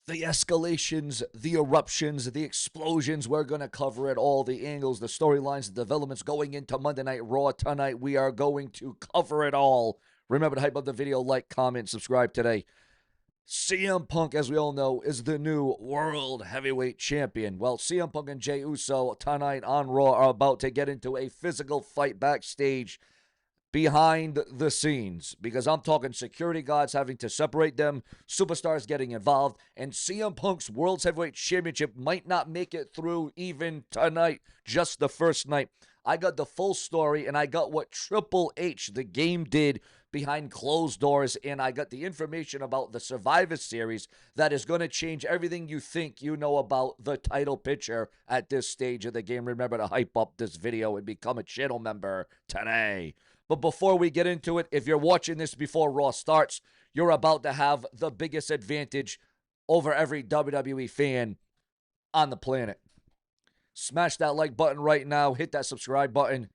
The escalations, the eruptions, the explosions. We're going to cover it all. The angles, the storylines, the developments going into Monday Night Raw tonight. We are going to cover it all. Remember to hype up the video, like, comment, subscribe today. CM Punk, as we all know, is the new World Heavyweight Champion. Well, CM Punk and Jey Uso tonight on Raw are about to get into a physical fight backstage behind the scenes, because I'm talking security guards having to separate them, superstars getting involved, and CM Punk's World Heavyweight Championship might not make it through even tonight, just the first night. I got the full story, and I got what Triple H, the game, did behind closed doors, and I got the information about the Survivor Series that is going to change everything you think you know about the title picture at this stage of the game. Remember to hype up this video and become a channel member today. But before we get into it, if you're watching this before Raw starts, you're about to have the biggest advantage over every WWE fan on the planet. Smash that like button right now, hit that subscribe button,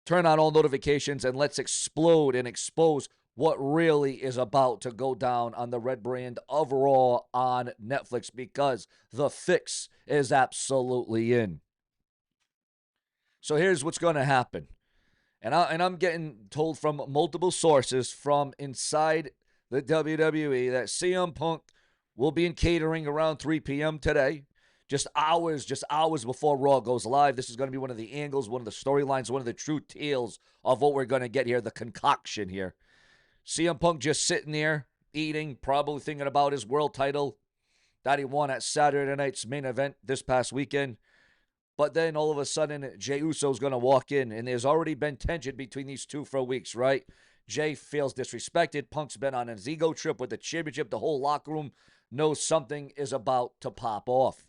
turn on all notifications, and let's explode and expose what really is about to go down on the red brand of Raw on Netflix, because the fix is absolutely in. So here's what's going to happen. And I'm getting told from multiple sources from inside the WWE that CM Punk will be in catering around 3 p.m. today, just hours before Raw goes live. This is going to be one of the angles, one of the storylines, one of the true tales of what we're going to get here, the concoction here. CM Punk just sitting there, eating, probably thinking about his world title that he won at Saturday night's main event this past weekend. But then all of a sudden, Jey Uso's going to walk in, and there's already been tension between these two for weeks, right? Jey feels disrespected. Punk's been on his ego trip with the championship. The whole locker room knows something is about to pop off.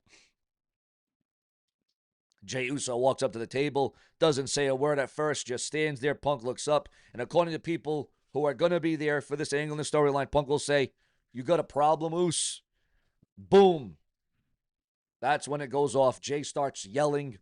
Jey Uso walks up to the table, doesn't say a word at first, just stands there. Punk looks up, and according to people who are going to be there for this angle in the storyline, Punk will say, "You got a problem, Us?" Boom. That's when it goes off. Jey starts yelling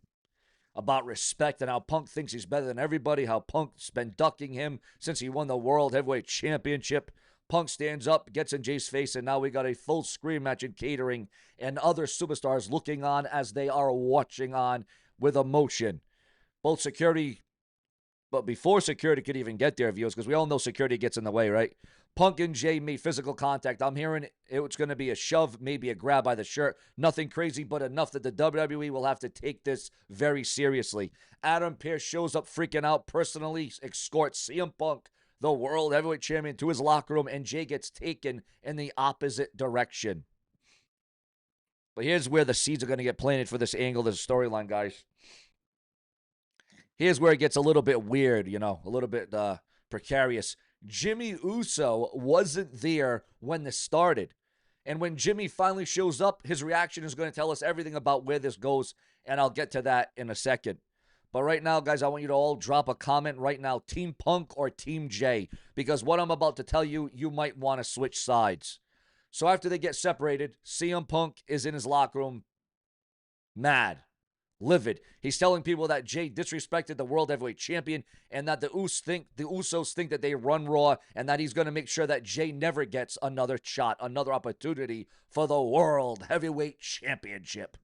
about respect and how Punk thinks he's better than everybody, how Punk's been ducking him since he won the World Heavyweight Championship. Punk stands up, gets in Jey's face, and now we got a full screen match in catering and other superstars looking on as they are watching on with emotion. Both security, but before security could even get there, viewers, because we all know security gets in the way, right? Punk and Jey made physical contact. I'm hearing it's going to be a shove, maybe a grab by the shirt. Nothing crazy, but enough that the WWE will have to take this very seriously. Adam Pearce shows up freaking out, personally escorts CM Punk, the World Heavyweight Champion, to his locker room, and Jey gets taken in the opposite direction. But here's where the seeds are going to get planted for this angle, this storyline, guys. Here's where it gets a little bit weird, a little bit precarious. Jimmy Uso wasn't there when this started. And when Jimmy finally shows up, his reaction is going to tell us everything about where this goes, and I'll get to that in a second. But right now, guys, I want you to all drop a comment right now, Team Punk or Team Jey, because what I'm about to tell you, you might want to switch sides. So after they get separated, CM Punk is in his locker room, mad, livid. He's telling people that Jey disrespected the World Heavyweight Champion and that the Usos think that they run Raw, and that he's going to make sure that Jey never gets another shot, another opportunity for the World Heavyweight Championship.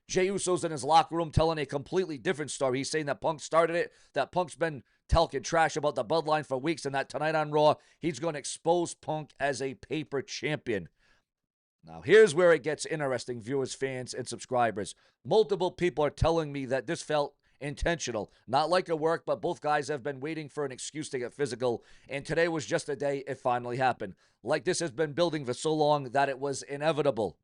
Jey Uso's in his locker room telling a completely different story. He's saying that Punk started it, that Punk's been talking trash about the bloodline for weeks, and that tonight on Raw, he's going to expose Punk as a paper champion. Now, here's where it gets interesting, viewers, fans, and subscribers. Multiple people are telling me that this felt intentional. Not like a work, but both guys have been waiting for an excuse to get physical, and today was just the day it finally happened. Like this has been building for so long that it was inevitable.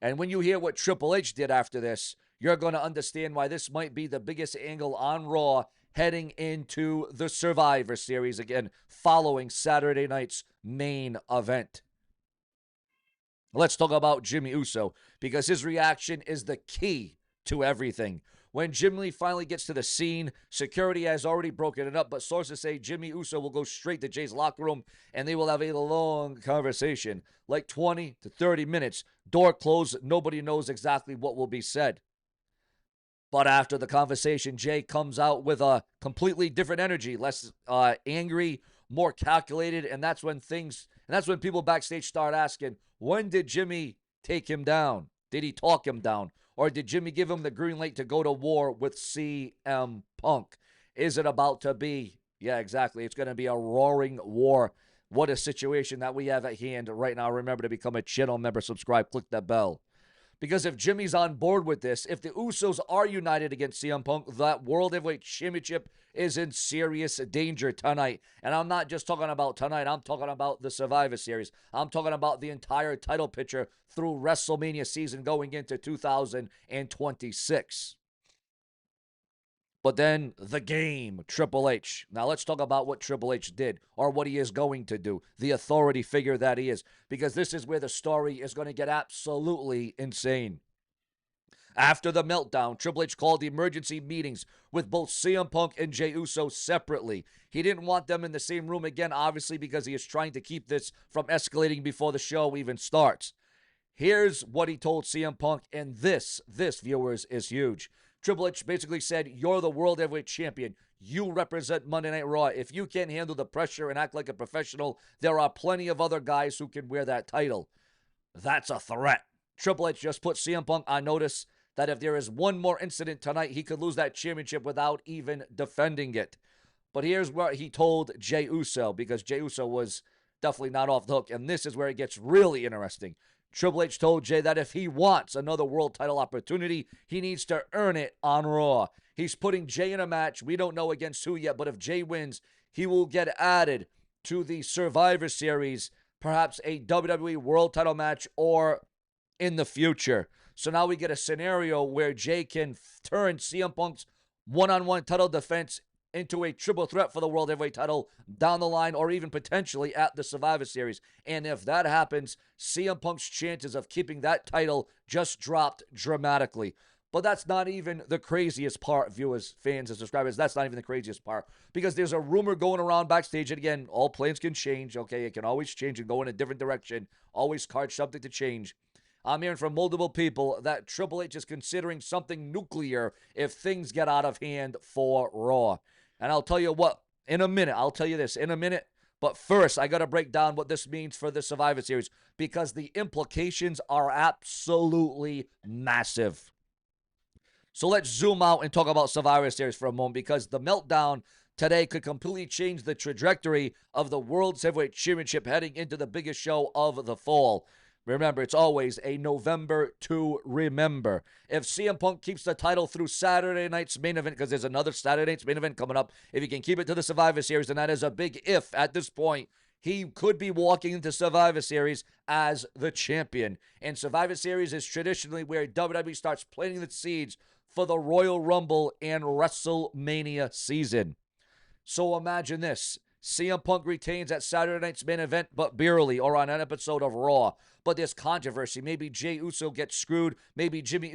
And when you hear what Triple H did after this, you're going to understand why this might be the biggest angle on Raw heading into the Survivor Series again, following Saturday night's main event. Let's talk about Jimmy Uso, because his reaction is the key to everything. When Jimmy finally gets to the scene, security has already broken it up, but sources say Jimmy Uso will go straight to Jey's locker room, and they will have a long conversation, like 20 to 30 minutes. Door closed, nobody knows exactly what will be said. But after the conversation, Jey comes out with a completely different energy, less angry more calculated, and that's when people backstage start asking, when did Jimmy take him down? Did he talk him down? Or did Jimmy give him the green light to go to war with CM Punk? Is it about to be? Yeah, exactly. It's going to be a roaring war. What a situation that we have at hand right now. Remember to become a channel member, subscribe, click that bell. Because if Jimmy's on board with this, if the Usos are united against CM Punk, that World Heavyweight Championship is in serious danger tonight. And I'm not just talking about tonight. I'm talking about the Survivor Series. I'm talking about the entire title picture through WrestleMania season going into 2026. But then the game, Triple H. Now let's talk about what Triple H did or what he is going to do, the authority figure that he is, because this is where the story is going to get absolutely insane. After the meltdown, Triple H called emergency meetings with both CM Punk and Jey Uso separately. He didn't want them in the same room again, obviously, because he is trying to keep this from escalating before the show even starts. Here's what he told CM Punk, and this, viewers, is huge. Triple H basically said, you're the World Heavyweight Champion. You represent Monday Night Raw. If you can't handle the pressure and act like a professional, there are plenty of other guys who can wear that title. That's a threat. Triple H just put CM Punk on notice that if there is one more incident tonight, he could lose that championship without even defending it. But here's what he told Jey Uso, because Jey Uso was definitely not off the hook, and this is where it gets really interesting. Triple H told Jey that if he wants another world title opportunity, he needs to earn it on Raw. He's putting Jey in a match. We don't know against who yet, but if Jey wins, he will get added to the Survivor Series, perhaps a WWE world title match or in the future. So now we get a scenario where Jey can turn CM Punk's one-on-one title defense into a triple threat for the World Heavyweight title down the line or even potentially at the Survivor Series. And if that happens, CM Punk's chances of keeping that title just dropped dramatically. But that's not even the craziest part, viewers, fans, and subscribers. That's not even the craziest part, because there's a rumor going around backstage. And again, all plans can change, okay? It can always change and go in a different direction. Always card subject to change. I'm hearing from multiple people that Triple H is considering something nuclear if things get out of hand for Raw. And I'll tell you what, in a minute, I'll tell you this in a minute. But first, I got to break down what this means for the Survivor Series, because the implications are absolutely massive. So let's zoom out and talk about Survivor Series for a moment, because the meltdown today could completely change the trajectory of the World Heavyweight Championship heading into the biggest show of the fall. Remember, it's always a November to remember. If CM Punk keeps the title through Saturday night's main event, because there's another Saturday night's main event coming up, if he can keep it to the Survivor Series, then that is a big if at this point. He could be walking into Survivor Series as the champion. And Survivor Series is traditionally where WWE starts planting the seeds for the Royal Rumble and WrestleMania season. So imagine this. CM Punk retains at Saturday night's main event, but barely, or on an episode of Raw. But there's controversy. Maybe Jey Uso gets screwed. Maybe Jimmy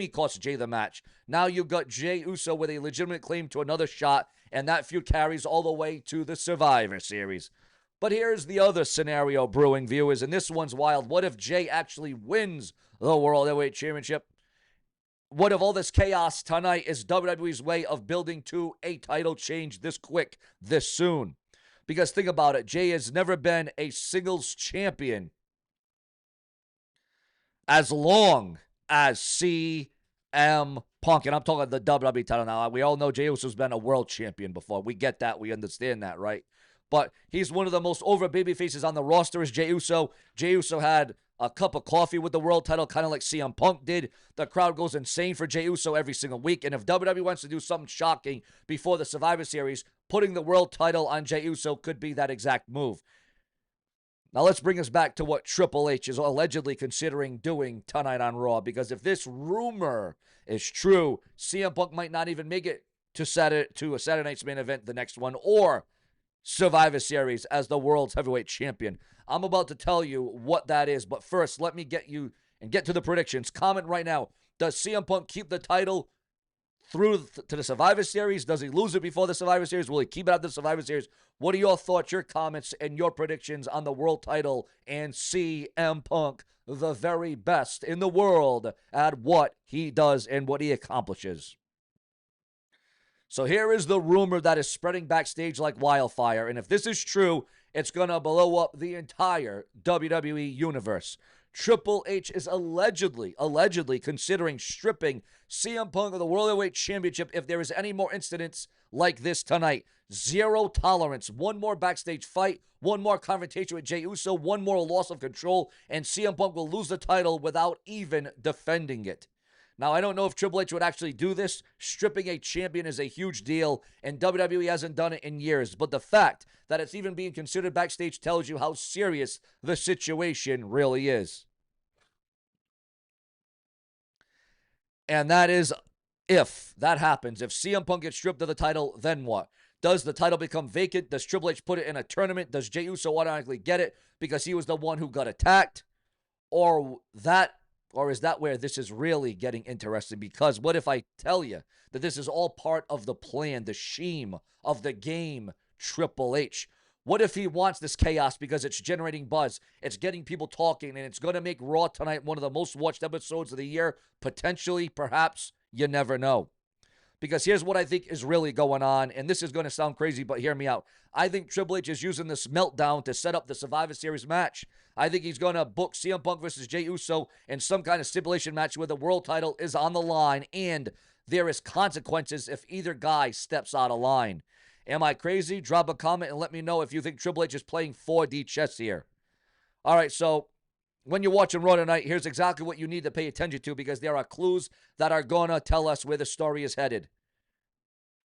costs Jey the match. Now you've got Jey Uso with a legitimate claim to another shot, and that feud carries all the way to the Survivor Series. But here's the other scenario brewing, viewers, and this one's wild. What if Jey actually wins the World Heavyweight Championship? What if all this chaos tonight is WWE's way of building to a title change this quick, this soon? Because think about it, Jey has never been a singles champion as long as CM Punk. And I'm talking the WWE title now. We all know Jey Uso's been a world champion before. We get that. We understand that, right? But he's one of the most over baby faces on the roster is Jey Uso. Jey Uso had a cup of coffee with the world title, kind of like CM Punk did. The crowd goes insane for Jey Uso every single week. And if WWE wants to do something shocking before the Survivor Series, putting the world title on Jey Uso could be that exact move. Now let's bring us back to what Triple H is allegedly considering doing tonight on Raw. Because if this rumor is true, CM Punk might not even make it to a Saturday night's main event, the next one, or Survivor Series as the world's heavyweight champion. I'm about to tell you what that is, but first, let me get to the predictions. Comment right now. Does CM Punk keep the title through to the Survivor Series? Does he lose it before the Survivor Series? Will he keep it out of the Survivor Series? What are your thoughts, your comments, and your predictions on the world title and CM Punk, the very best in the world at what he does and what he accomplishes? So here is the rumor that is spreading backstage like wildfire. And if this is true, it's going to blow up the entire WWE universe. Triple H is allegedly considering stripping CM Punk of the World Heavyweight Championship if there is any more incidents like this tonight. Zero tolerance. One more backstage fight, one more confrontation with Jey Uso, one more loss of control, and CM Punk will lose the title without even defending it. Now, I don't know if Triple H would actually do this. Stripping a champion is a huge deal, and WWE hasn't done it in years. But the fact that it's even being considered backstage tells you how serious the situation really is. And that is if that happens. If CM Punk gets stripped of the title, then what? Does the title become vacant? Does Triple H put it in a tournament? Does Jey Uso automatically get it because he was the one who got attacked? Or is that where this is really getting interesting? Because what if I tell you that this is all part of the plan, the scheme of the game, Triple H? What if he wants this chaos because it's generating buzz, it's getting people talking, and it's going to make Raw tonight one of the most watched episodes of the year? Potentially, perhaps, you never know. Because here's what I think is really going on, and this is going to sound crazy, but hear me out. I think Triple H is using this meltdown to set up the Survivor Series match. I think he's going to book CM Punk versus Jey Uso in some kind of stipulation match where the world title is on the line, and there is consequences if either guy steps out of line. Am I crazy? Drop a comment and let me know if you think Triple H is playing 4D chess here. All right, so when you're watching Raw tonight, here's exactly what you need to pay attention to because there are clues that are going to tell us where the story is headed.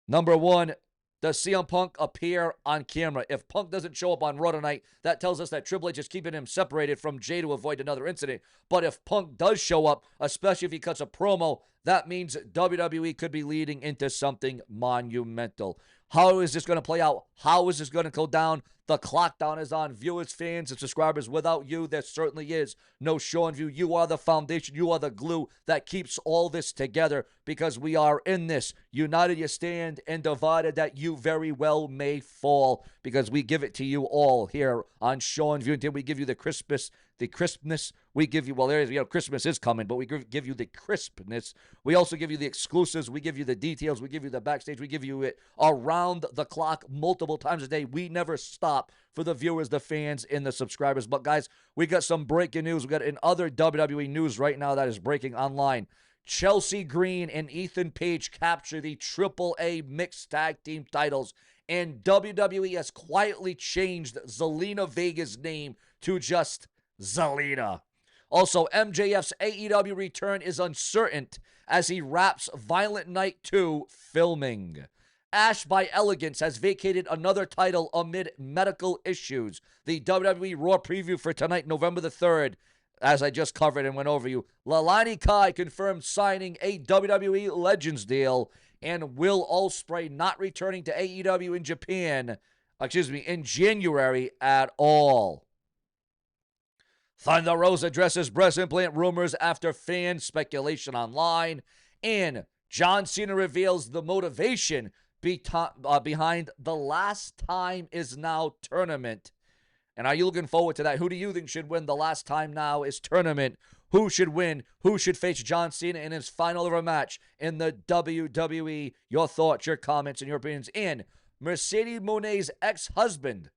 Number one, does CM Punk appear on camera? If Punk doesn't show up on Raw tonight, that tells us that Triple H is keeping him separated from Jey to avoid another incident. But if Punk does show up, especially if he cuts a promo, that means WWE could be leading into something monumental. How is this going to play out? How is this going to go down? The clock down is on. Viewers, fans, and subscribers, without you, there certainly is no show and view. You are the foundation. You are the glue that keeps all this together because we are in this. United you stand and divided that you very well may fall because we give it to you all here on Show and View. Until we give you the crispness. We give you, well, there is, Christmas is coming, but we give you the crispness. We also give you the exclusives. We give you the details. We give you the backstage. We give you it around the clock multiple times a day. We never stop for the viewers, the fans, and the subscribers. But, guys, we got some breaking news. We got in other WWE news right now that is breaking online. Chelsea Green and Ethan Page capture the AAA mixed tag team titles, and WWE has quietly changed Zelina Vega's name to just Zelina. Also, MJF's AEW return is uncertain as he wraps Violent Night 2 filming. Ash by Elegance has vacated another title amid medical issues. The WWE Raw preview for tonight, November the 3rd, as I just covered and went over you. Lalani Kai confirmed signing a WWE Legends deal, and Will Ospreay not returning to AEW in Japan, in January at all. Thunder Rosa addresses breast implant rumors after fan speculation online. And John Cena reveals the motivation behind the Last Time Is Now tournament. And are you looking forward to that? Who do you think should win the Last Time Now Is tournament? Who should win? Who should face John Cena in his final ever match in the WWE? Your thoughts, your comments, and your opinions. And Mercedes Moné's ex-husband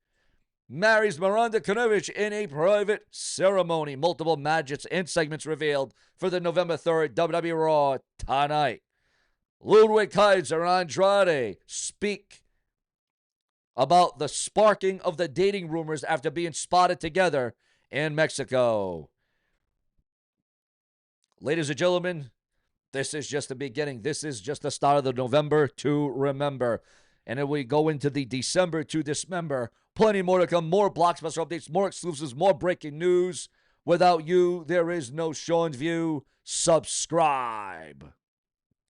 marries Miranda Konovich in a private ceremony. Multiple matches and segments revealed for the November 3rd WWE Raw tonight. Ludwig Kaiser and Andrade speak about the sparking of the dating rumors after being spotted together in Mexico. Ladies and gentlemen, this is just the beginning. This is just the start of the November to remember. And then we go into the December to dismember. Plenty more to come, more blockbuster updates, more exclusives, more breaking news. Without you, there is no Show and View. Subscribe.